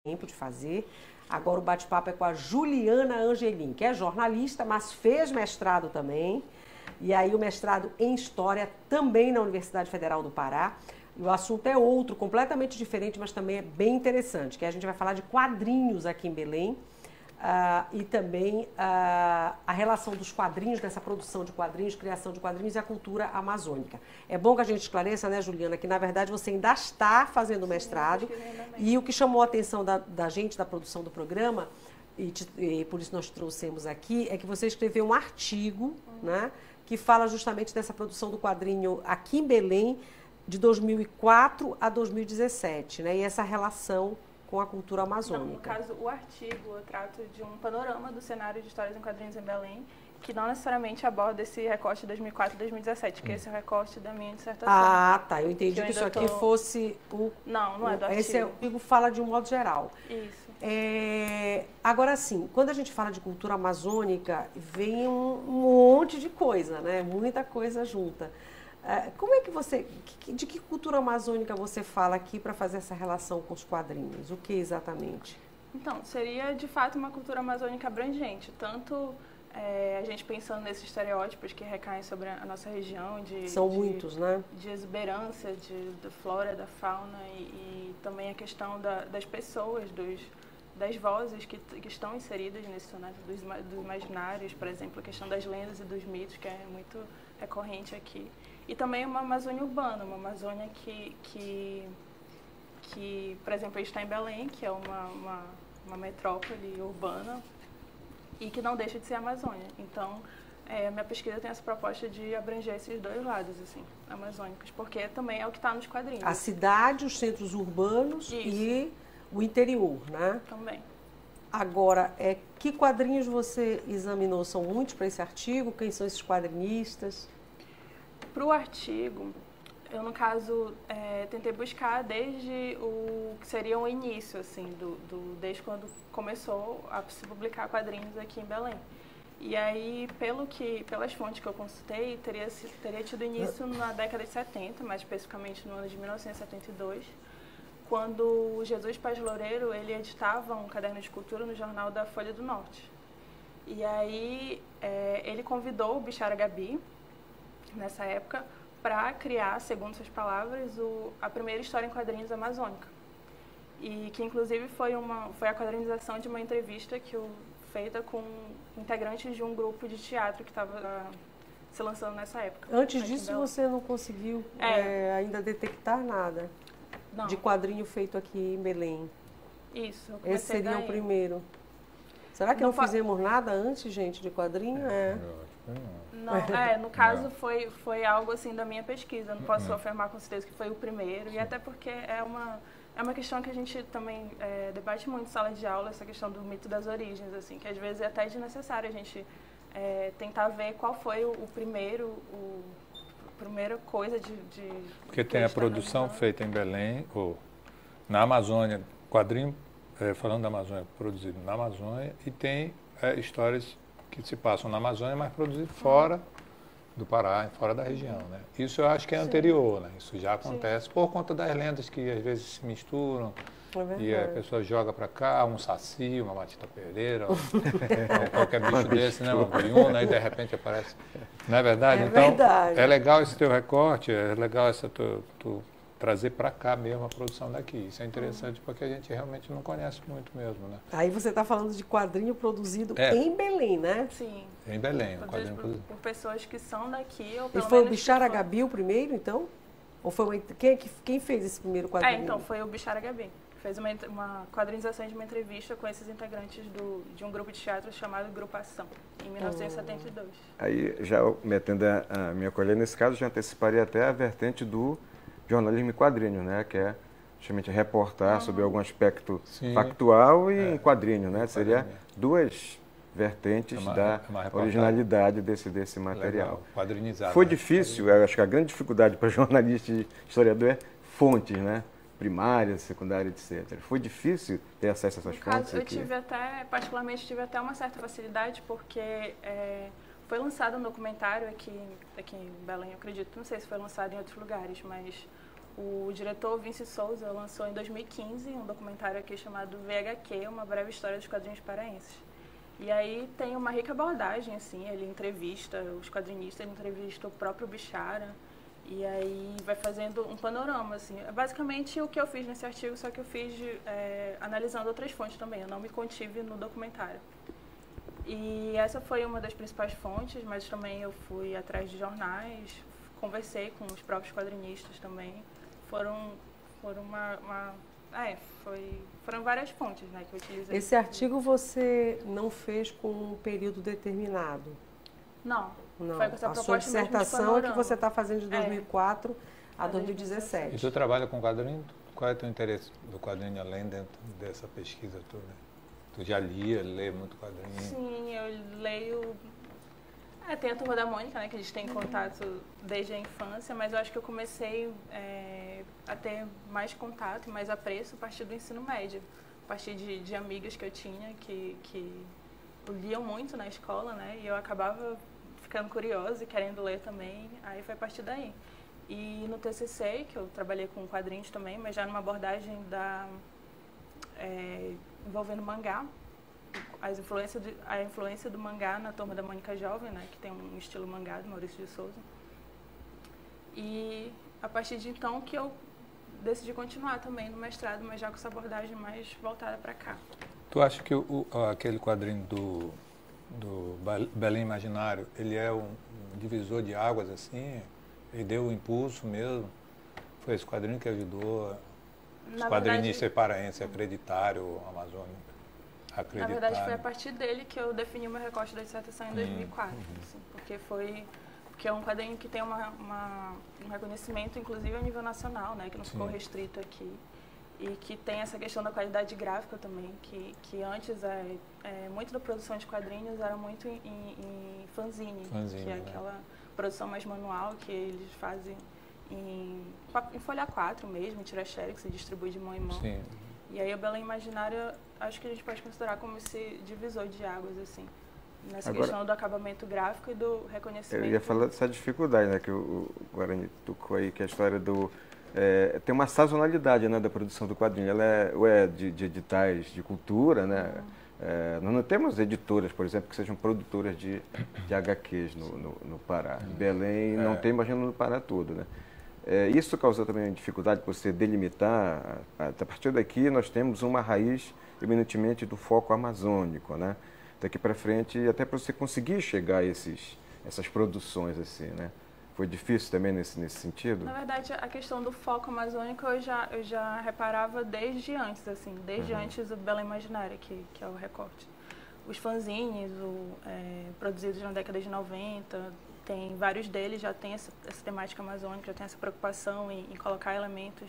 tempo de fazer. Agora o bate-papo é com a Juliana Angelim, que é jornalista, mas fez mestrado também. E aí o mestrado em História também na Universidade Federal do Pará. E o assunto é outro, completamente diferente, mas também é bem interessante, que a gente vai falar de quadrinhos aqui em Belém. E também a relação dos quadrinhos, dessa produção de quadrinhos, criação de quadrinhos e a cultura amazônica. É bom que a gente esclareça, né, Juliana, que na verdade você ainda está fazendo o mestrado. E o que chamou a atenção da gente, da produção do programa, e por isso nós trouxemos aqui, é que você escreveu um artigo, né, que fala justamente dessa produção do quadrinho aqui em Belém, de 2004 a 2017, né, e essa relação com a cultura amazônica. Não, no caso, o artigo eu trato de um panorama do cenário de histórias em quadrinhos em Belém, que não necessariamente aborda esse recorte de 2004 e 2017, que esse é o recorte da minha dissertação. Ah, tá. Eu entendi que isso aqui fosse o... Não é do artigo. Esse artigo fala de um modo geral. Isso. Agora, sim, quando a gente fala de cultura amazônica, vem um monte de coisa, né? Muita coisa junta. Como é que você... De que cultura amazônica você fala aqui para fazer essa relação com os quadrinhos? O que exatamente? Então, seria de fato uma cultura amazônica abrangente, tanto a gente pensando nesses estereótipos que recaem sobre a nossa região, São muitos, né? De exuberância, da flora, da fauna e também a questão das pessoas, das vozes que estão inseridas nesse cenário, dos imaginários, por exemplo, a questão das lendas e dos mitos, que é muito recorrente aqui. E também uma Amazônia urbana, uma Amazônia que por exemplo, a gente está em Belém, que é uma metrópole urbana e que não deixa de ser Amazônia. Então, a minha pesquisa tem essa proposta de abranger esses dois lados, assim, amazônicos, porque também é o que está nos quadrinhos. A cidade, os centros urbanos e o interior, né? Também. Agora, que quadrinhos você examinou? São muitos para esse artigo? Quem são esses quadrinistas? Para o artigo, eu, no caso, tentei buscar desde o que seria o início, assim, desde quando começou a se publicar quadrinhos aqui em Belém. E aí, pelas fontes que eu consultei, teria tido início na década de 70, mais especificamente no ano de 1972, quando o Jesus Paz Loureiro, ele editava um caderno de cultura no jornal da Folha do Norte. E aí, ele convidou o Bichara Gabi, nessa época, para criar, segundo suas palavras, a primeira história em quadrinhos amazônica. E que, inclusive, foi a quadrinização de uma entrevista feita com integrantes de um grupo de teatro que estava se lançando nessa época. Antes disso, você não conseguiu ainda detectar nada de quadrinho feito aqui em Belém? Isso. Esse seria o primeiro. Será que não fizemos nada antes, gente, de quadrinho? Não, no caso foi algo assim da minha pesquisa, não posso afirmar com certeza que foi o primeiro, e até porque é uma questão que a gente também debate muito em sala de aula, essa questão do mito das origens, assim, que às vezes é até desnecessário a gente tentar ver qual foi a primeira coisa de porque tem a produção feita em Belém, ou na Amazônia, quadrinho, falando da Amazônia, produzido na Amazônia, e tem histórias que se passam na Amazônia, mas produzido fora do Pará, fora da região, né? Isso eu acho que é anterior, né? Isso já acontece por conta das lendas que às vezes se misturam e a pessoa joga para cá um saci, uma matita pereira, ou qualquer bicho desse, né? Uma goiuna, e de repente aparece. Não é verdade? Então, é legal esse teu recorte, é legal essa tu trazer para cá mesmo a produção daqui. Isso é interessante porque a gente realmente não conhece muito mesmo, né? Aí você está falando de quadrinho produzido em Belém, né? Sim. Em Belém, um quadrinho produzido. Por pessoas que são daqui, ou pelo E foi menos o Bichara Gabi o primeiro, então? Ou foi quem fez esse primeiro quadrinho? Então, foi o Bichara Gabi. Fez uma quadrinização de uma entrevista com esses integrantes de um grupo de teatro chamado Grupação, em 1972. Aí, já metendo a minha colher, nesse caso, já anteciparia até a vertente do jornalismo em quadrinho, né? Que é justamente reportar sobre algum aspecto factual e em quadrinho, né? Seria duas vertentes da originalidade desse material. Legal, quadrinizado. Foi difícil, eu acho que a grande dificuldade para jornalista e historiador é fontes, né? Primária, secundária, etc. Foi difícil ter acesso a essas fontes? Eu particularmente tive até uma certa facilidade, porque foi lançado um documentário aqui em Belém, eu acredito. Não sei se foi lançado em outros lugares, mas o diretor Vinci Souza lançou em 2015 um documentário aqui chamado VHQ, Uma Breve História dos Quadrinhos Paraenses. E aí tem uma rica abordagem, assim, ele entrevista os quadrinistas, ele entrevista o próprio Bichara, e aí vai fazendo um panorama, assim. É basicamente o que eu fiz nesse artigo, só que eu fiz analisando outras fontes também, eu não me contive no documentário. E essa foi uma das principais fontes, mas também eu fui atrás de jornais, conversei com os próprios quadrinistas também. Foram várias fontes, né, que eu utilizei. Esse artigo você não fez com um período determinado? Não. Não. Foi com essa a sua proposta mesmo de dissertação é que panorama. você está fazendo de 2004 a 2017. E tu trabalha com quadrinho? Qual é o teu interesse do quadrinho além dentro dessa pesquisa toda? Tu já lê muito quadrinho? Sim, eu leio... tem a Turma da Mônica, né, que a gente tem contato desde a infância, mas eu acho que eu comecei a ter mais contato e mais apreço a partir do ensino médio. A partir de amigas que eu tinha que liam muito na escola, né, e eu acabava ficando curiosa e querendo ler também, aí foi a partir daí. E no TCC, que eu trabalhei com quadrinhos também, mas já numa abordagem envolvendo mangá, a influência do mangá na Turma da Mônica Jovem, né, que tem um estilo mangá do Maurício de Souza. E a partir de então que eu decidi continuar também no mestrado, mas já com essa abordagem mais voltada para cá. Tu acha que aquele quadrinho do Belém Imaginário, ele é um divisor de águas, assim? Ele deu o impulso mesmo? Foi esse quadrinho que ajudou os quadrinistas paraenses a acreditarem o Amazônia? Na verdade, foi a partir dele que eu defini o meu recorte da dissertação em 2004. Assim, porque é um quadrinho que tem um reconhecimento, inclusive, a nível nacional, né, que não ficou restrito aqui. E que tem essa questão da qualidade gráfica também, que antes, muito da produção de quadrinhos era muito em fanzine, que é aquela produção mais manual que eles fazem em folha 4 mesmo, em tira-xerox, que se distribui de mão em mão. Sim. E aí o Belém Imaginário, acho que a gente pode considerar como esse divisor de águas, assim, nessa questão do acabamento gráfico e do reconhecimento. Eu ia falar dessa dificuldade, né, que o Guarani tocou aí, que é a história do... tem uma sazonalidade, né, da produção do quadrinho. Ela é de editais de cultura, né? Nós não temos editoras, por exemplo, que sejam produtoras de HQs no Pará. Belém não tem, imagina, no Pará todo, né? Isso causou também dificuldade para você delimitar. A partir daqui nós temos uma raiz eminentemente do foco amazônico, né? Daqui para frente, até para você conseguir chegar a essas produções assim, né? Foi difícil também nesse sentido? Na verdade, a questão do foco amazônico eu já reparava desde antes, assim, desde antes do Belém Imaginária, que é o recorte. Os fanzines, produzidos na década de 90, tem vários deles já tem essa temática amazônica, já tem essa preocupação em colocar elementos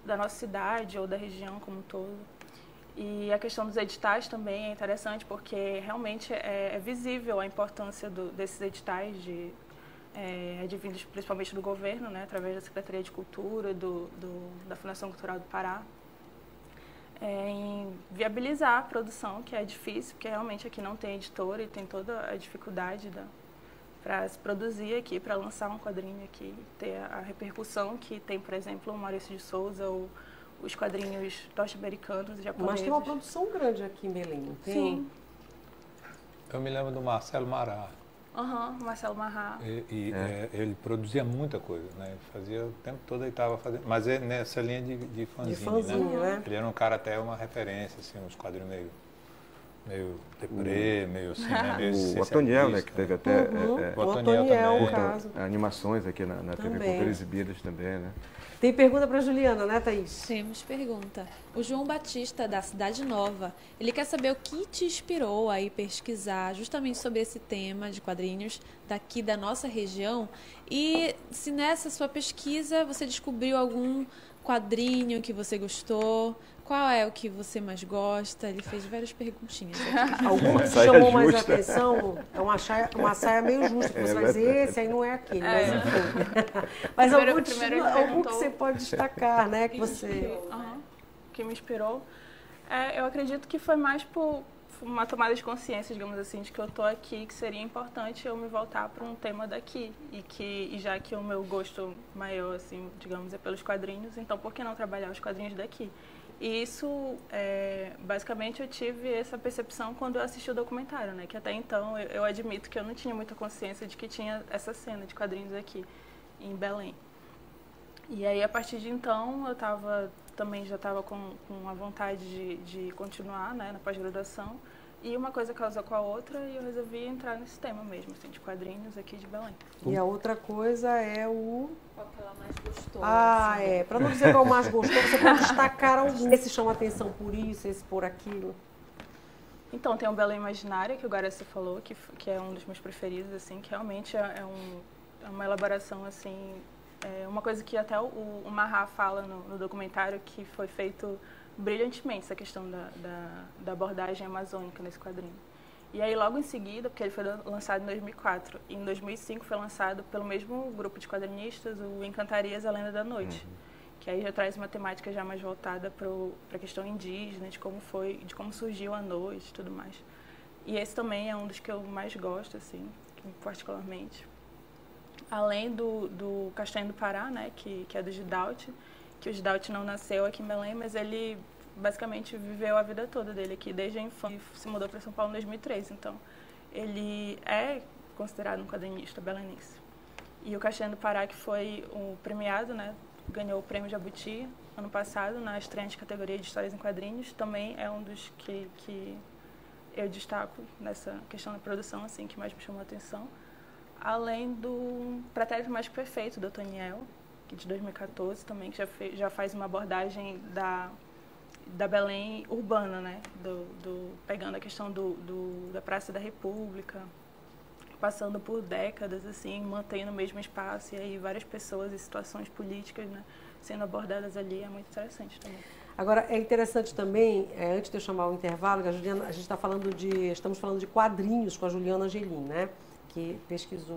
da nossa cidade ou da região como um todo. E a questão dos editais também é interessante porque realmente é visível a importância desses editais advindos principalmente do governo, né, através da Secretaria de Cultura, da Fundação Cultural do Pará, em viabilizar a produção, que é difícil, porque realmente aqui não tem editora e tem toda a dificuldade para se produzir aqui, para lançar um quadrinho aqui, ter a repercussão que tem, por exemplo, o Maurício de Souza ou os quadrinhos norte-americanos e japoneses. Mas tem uma produção grande aqui em Belém, não tem? Sim. Eu me lembro do Marcelo Mará. Marcelo Mará. Ele produzia muita coisa, né? Ele fazia o tempo todo, ele estava fazendo. Mas nessa linha de fanzine, né? Ele era um cara até uma referência, assim, uns quadrinhos meio deprê, meio assim, né? O Otoniel, né? Que teve até o Otoniel também. Caso. Animações aqui na TV Cultura exibidas também, né? Tem pergunta para Juliana, né, Thaís? Temos pergunta. O João Batista, da Cidade Nova, ele quer saber o que te inspirou a ir pesquisar justamente sobre esse tema de quadrinhos daqui da nossa região e se nessa sua pesquisa você descobriu algum quadrinho que você gostou, qual é o que você mais gosta? Ele fez várias perguntinhas aqui. Alguma que chamou mais a atenção? É uma saia meio justa, que você vai dizer, esse aí não é aquele, mas enfim. Mas algum que você pode destacar, né? Que me inspirou. Eu acredito que foi mais uma tomada de consciência, digamos assim, de que eu tô aqui, que seria importante eu me voltar para um tema daqui. E já que o meu gosto maior, assim, digamos, é pelos quadrinhos, então por que não trabalhar os quadrinhos daqui? E isso, basicamente, eu tive essa percepção quando eu assisti o documentário, né? Que até então eu admito que eu não tinha muita consciência de que tinha essa cena de quadrinhos aqui em Belém. E aí, a partir de então, eu também já estava com a vontade de continuar, né, na pós-graduação. E uma coisa casou com a outra e eu resolvi entrar nesse tema mesmo, assim, de quadrinhos aqui de Belém. E a outra coisa é o... Qual que ela mais gostou? Ah, assim? para não dizer qual mais gostou, você pode destacar algum. Esse chama atenção por isso, esse por aquilo. Então, tem o Belém Imaginária, que o Guaraci falou, que é um dos meus preferidos, assim, que realmente é uma elaboração, assim... uma coisa que até o Marra fala no documentário, que foi feito brilhantemente, essa questão da abordagem amazônica nesse quadrinho. E aí, logo em seguida, porque ele foi lançado em 2004, e em 2005 foi lançado pelo mesmo grupo de quadrinistas, o Encantarias, A Lenda da Noite, que aí já traz uma temática já mais voltada para a questão indígena, de como surgiu a noite e tudo mais. E esse também é um dos que eu mais gosto, assim, particularmente. Além do Castanho do Pará, né, que é do Gidalt, que o Gidalt não nasceu aqui em Belém, mas ele basicamente viveu a vida toda dele aqui, desde a infância, e se mudou para São Paulo em 2003. Então, ele é considerado um quadrinista belenense. E o Castanho do Pará, que foi o premiado, né, ganhou o Prêmio Jabuti ano passado, na estreia de categoria de Histórias em Quadrinhos, também é um dos que eu destaco nessa questão da produção, assim, que mais me chamou a atenção. Além do Pretérito Mágico Perfeito, do Otoniel, que de 2014 também, que já faz uma abordagem da Belém urbana, né? Pegando a questão da Praça da República, passando por décadas, assim, mantendo o mesmo espaço, e aí várias pessoas e situações políticas, né, sendo abordadas ali, é muito interessante também. Agora, é interessante também, antes de eu chamar o intervalo, estamos falando de quadrinhos com a Juliana Angelim, né? Que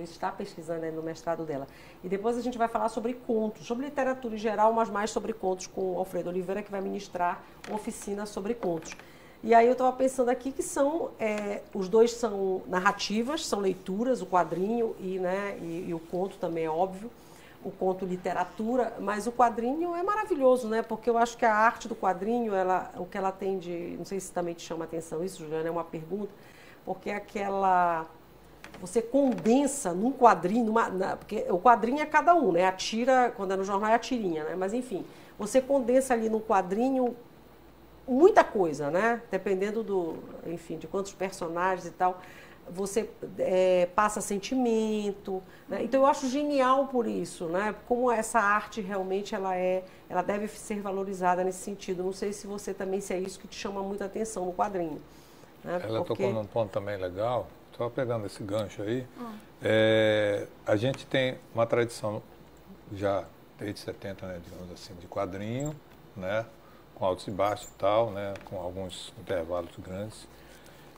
está pesquisando aí no mestrado dela. E depois a gente vai falar sobre contos, sobre literatura em geral, mas mais sobre contos com o Alfredo Oliveira, que vai ministrar uma oficina sobre contos. E aí eu estava pensando aqui que os dois são narrativas, são leituras, o quadrinho e o conto também é óbvio, o conto literatura, mas o quadrinho é maravilhoso, né? Porque eu acho que a arte do quadrinho, o que ela tem de... Não sei se também te chama a atenção isso, Juliana, é uma pergunta, porque você condensa num quadrinho, porque o quadrinho é cada um, né? A tira, quando é no jornal, é a tirinha, né? Mas, enfim, você condensa ali no quadrinho muita coisa, né? Dependendo de quantos personagens e tal, você passa sentimento, né? Então, eu acho genial por isso, né? Como essa arte realmente, ela deve ser valorizada nesse sentido. Não sei se é isso que te chama muita atenção no quadrinho. Né? Ela tocou num ponto também legal. Só pegando esse gancho aí, a gente tem uma tradição já desde 70, né, digamos assim, de quadrinho, né, com altos e baixos e tal, né, com alguns intervalos grandes,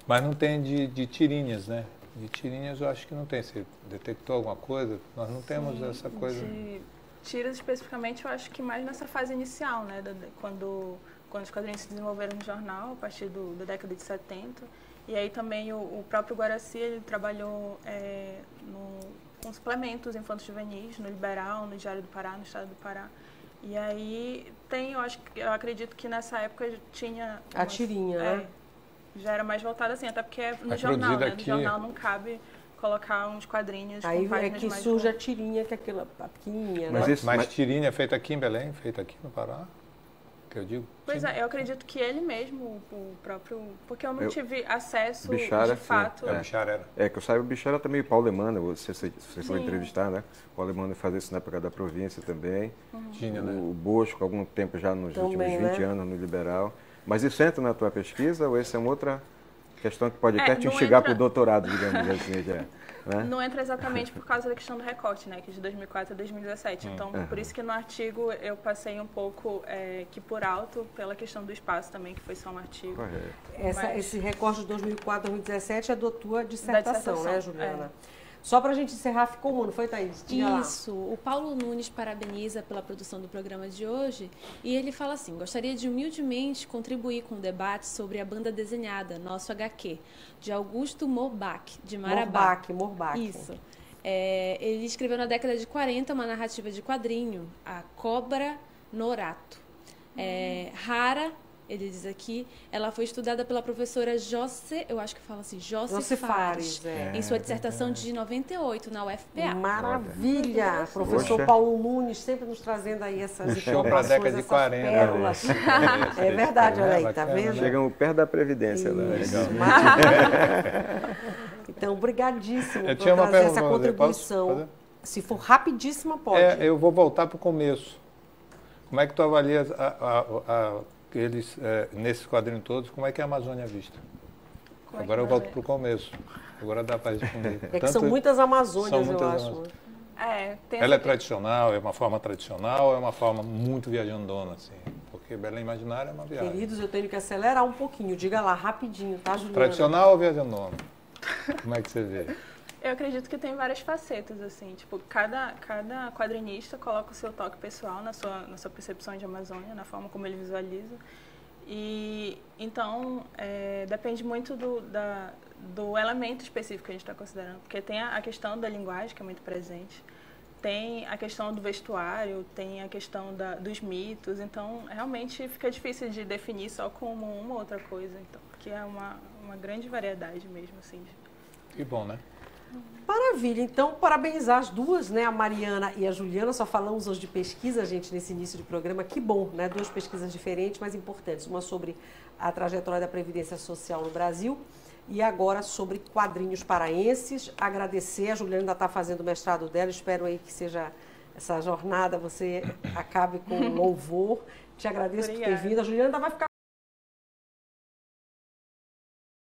mas não tem de tirinhas, né? De tirinhas eu acho que não tem. Você detectou alguma coisa? Nós não temos essa coisa. De tiras especificamente, eu acho que mais nessa fase inicial, né, quando os quadrinhos se desenvolveram no jornal, a partir da década de 70. E aí também o próprio Guaraci, ele trabalhou com suplementos infantos juvenis, no Liberal, no Diário do Pará, no Estado do Pará. E aí eu acredito que nessa época tinha... A tirinha, né? Já era mais voltada assim, até porque é no jornal, né? No jornal não cabe colocar uns quadrinhos aí com páginas que mais surge a tirinha, que é aquela pequenininha, né? Mas tirinha é feita aqui em Belém, feita aqui no Pará? Que eu digo? Pois eu acredito que ele mesmo, o próprio... Porque eu não tive acesso Bichara, de fato... Bichara era. Que eu saiba, o Bichara também, o Paulo Emmanuel, você foi entrevistar, né? O Paulo Emmanuel fazia isso na época da província também. Tinha, né? O Bosco, algum tempo já nos também, últimos 20 anos no Liberal. Mas isso entra na tua pesquisa ou essa é uma outra questão que pode até te instigar para o doutorado, digamos assim, já? Né? Não entra exatamente por causa da questão do recorte, né, que é de 2004 a 2017. Então, por isso que no artigo eu passei um pouco que por alto pela questão do espaço também, que foi só um artigo. Esse recorte de 2004 a 2017 é da tua dissertação, né, Juliana? Só para a gente encerrar, ficou um, não foi, Thaís? Diga Isso. O Paulo Nunes parabeniza pela produção do programa de hoje e ele fala assim: gostaria de humildemente contribuir com o debate sobre a banda desenhada, Nosso HQ, de Augusto Morbach, de Marabá. Morbach. Isso. Ele escreveu na década de 40 uma narrativa de quadrinho, A Cobra Norato. Rara, ele diz aqui, ela foi estudada pela professora Josse Fares, em sua dissertação de 98 na UFPA. Maravilha! Professor Paulo Nunes sempre nos trazendo aí essas informações, para a década de 40. Pérolas. É verdade, olha aí, tá vendo? Chegamos perto da Previdência. Isso, então, obrigadíssimo por trazer essa contribuição. Se for rapidíssima, pode. Eu vou voltar para o começo. Como é que tu avalias nesses quadrinhos todos, como é que é a Amazônia vista? Agora eu volto para o começo. Agora dá para responder. Que são muitas Amazônias, eu acho. Ela é tradicional, é uma forma tradicional ou é uma forma muito viajandona, assim? Porque Belém Imaginária é uma viagem. Queridos, eu tenho que acelerar um pouquinho. Diga lá, rapidinho, tá, Juliana? Tradicional ou viajandona? Como é que você vê? Eu acredito que tem várias facetas, assim, tipo, cada quadrinista coloca o seu toque pessoal na sua percepção de Amazônia, na forma como ele visualiza. E, então, depende muito do elemento específico que a gente está considerando, porque tem a questão da linguagem, que é muito presente, tem a questão do vestuário, tem a questão dos mitos, então, realmente fica difícil de definir só como uma ou outra coisa, então, porque é uma grande variedade mesmo, assim. Que bom, né? Maravilha, então parabenizar as duas, né, a Mariana e a Juliana. Só falamos hoje de pesquisa, gente, nesse início de programa, que bom, né, duas pesquisas diferentes, mas importantes, uma sobre a trajetória da Previdência Social no Brasil e agora sobre quadrinhos paraenses. Agradecer, a Juliana ainda está fazendo o mestrado dela, espero aí que seja essa jornada, você acabe com louvor. Te agradeço por ter vindo, a Juliana ainda vai ficar